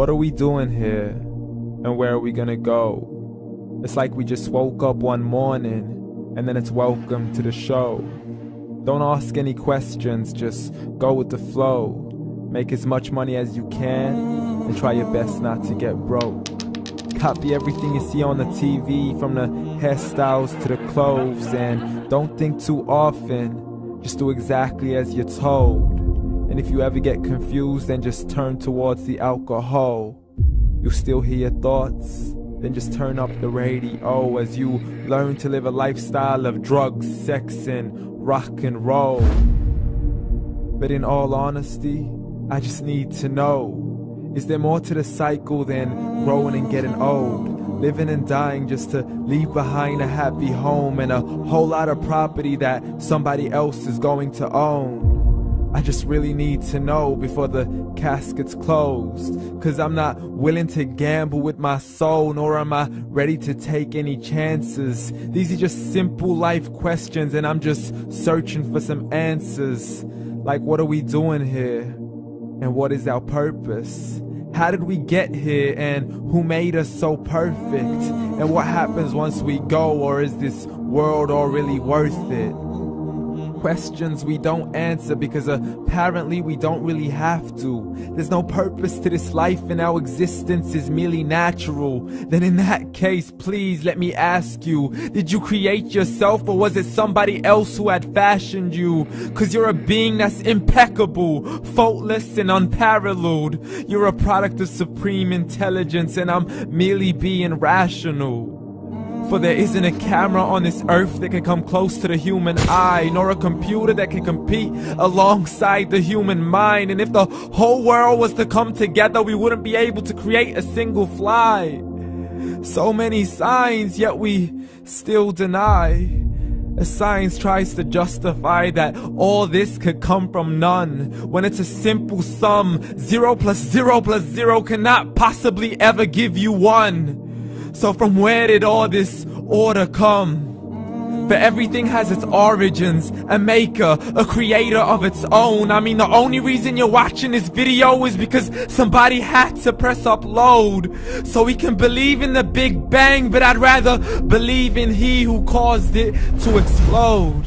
What are we doing here? And where are we gonna go? It's like we just woke up one morning and then it's welcome to the show. Don't ask any questions, just go with the flow. Make as much money as you can and try your best not to get broke. Copy everything you see on the TV, from the hairstyles to the clothes, and don't think too often, just do exactly as you're told. And if you ever get confused, then just turn towards the alcohol. You'll still hear your thoughts, then just turn up the radio as you learn to live a lifestyle of drugs, sex, and rock and roll. But in all honesty, I just need to know, is there more to the cycle than growing and getting old? Living and dying just to leave behind a happy home and a whole lot of property that somebody else is going to own. I just really need to know before the casket's closed, 'cause I'm not willing to gamble with my soul, nor am I ready to take any chances. These are just simple life questions and I'm just searching for some answers. Like, what are we doing here? And what is our purpose? How did we get here, and who made us so perfect? And what happens once we go, or is this world all really worth it? Questions we don't answer because apparently we don't really have to. There's no purpose to this life and our existence is merely natural. Then in that case, please let me ask you, did you create yourself, or was it somebody else who had fashioned you? 'Cause you're a being that's impeccable, faultless and unparalleled. You're a product of supreme intelligence and I'm merely being rational. For there isn't a camera on this earth that can come close to the human eye, nor a computer that can compete alongside the human mind. And if the whole world was to come together, we wouldn't be able to create a single fly. So many signs, yet we still deny. As science tries to justify that all this could come from none, when it's a simple sum. 0 plus 0 plus 0 cannot possibly ever give you 1. So from where did all this order come? For everything has its origins, a maker, a creator of its own. I mean, the only reason you're watching this video is because somebody had to press upload. So we can believe in the Big Bang, but I'd rather believe in He who caused it to explode.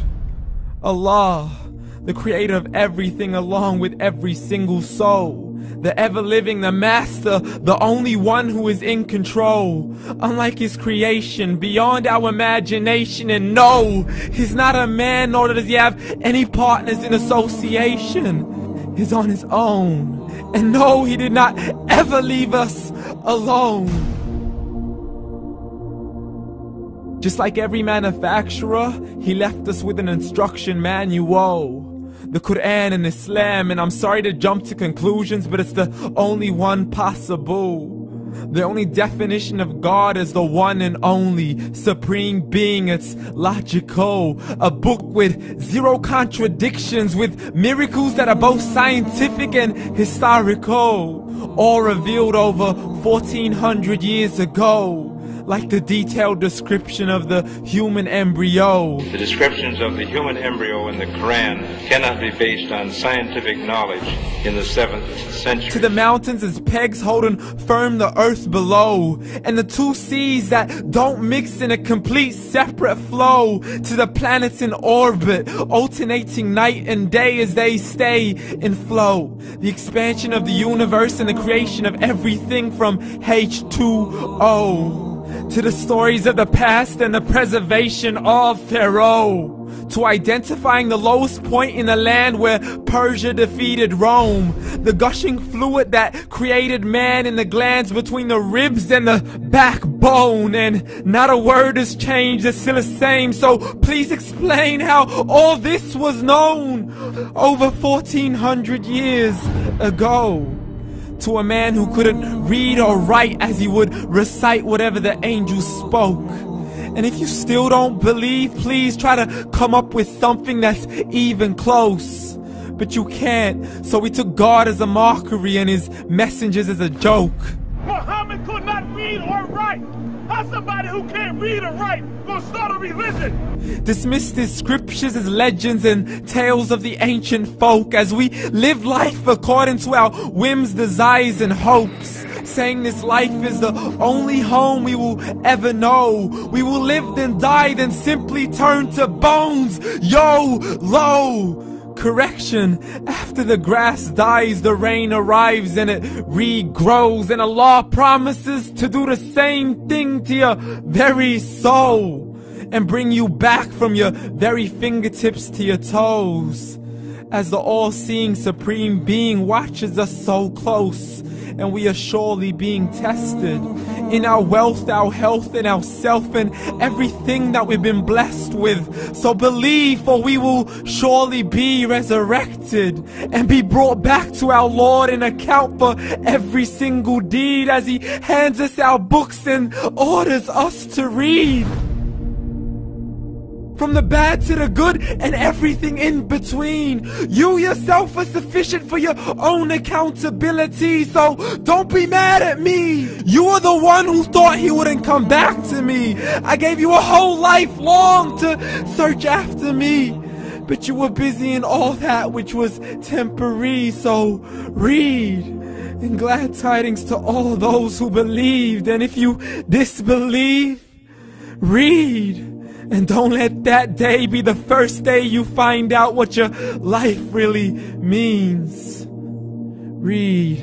Allah, the creator of everything along with every single soul. The ever-living, the master, the only one who is in control. Unlike his creation, beyond our imagination. And no, he's not a man, nor does he have any partners in association. He's on his own. And no, he did not ever leave us alone. Just like every manufacturer, he left us with an instruction manual. The Quran and Islam, and I'm sorry to jump to conclusions, but it's the only one possible. The only definition of God is the one and only supreme being. It's logical, a book with 0 contradictions, with miracles that are both scientific and historical, all revealed over 1400 years ago. Like the detailed description of the human embryo. The descriptions of the human embryo in the Quran cannot be based on scientific knowledge in the 7th century. To the mountains as pegs holding firm the earth below, and the 2 seas that don't mix in a complete separate flow. To the planets in orbit, alternating night and day as they stay in flow. The expansion of the universe and the creation of everything from H2O. To the stories of the past and the preservation of Pharaoh. To identifying the lowest point in the land where Persia defeated Rome. The gushing fluid that created man in the glands between the ribs and the backbone. And not a word has changed, it's still the same. So please explain how all this was known over 1400 years ago. To a man who couldn't read or write, as he would recite whatever the angels spoke. And if you still don't believe, please try to come up with something that's even close. But you can't, so we took God as a mockery and his messengers as a joke. Muhammad could not read or write. How's somebody who can't read or write gonna start a religion? Dismissed his scriptures as legends and tales of the ancient folk, as we live life according to our whims, desires, and hopes. saying this life is the only home we will ever know. We will live then die, then simply turn to bones. YOLO! Correction, after the grass dies, the rain arrives and it regrows, and Allah promises to do the same thing to your very soul and bring you back from your very fingertips to your toes, as the all-seeing supreme being watches us so close, and we are surely being tested in our wealth, our health, and our self, and everything that we've been blessed with. So believe, for we will surely be resurrected and be brought back to our Lord and account for every single deed, as He hands us our books and orders us to read. From the bad to the good and everything in between. You yourself are sufficient for your own accountability, so don't be mad at me. You are the one who thought He wouldn't come back to me. I gave you a whole life long to search after me, but you were busy in all that which was temporary. So read, and glad tidings to all those who believed. And if you disbelieve, read. And don't let that day be the first day you find out what your life really means. Read.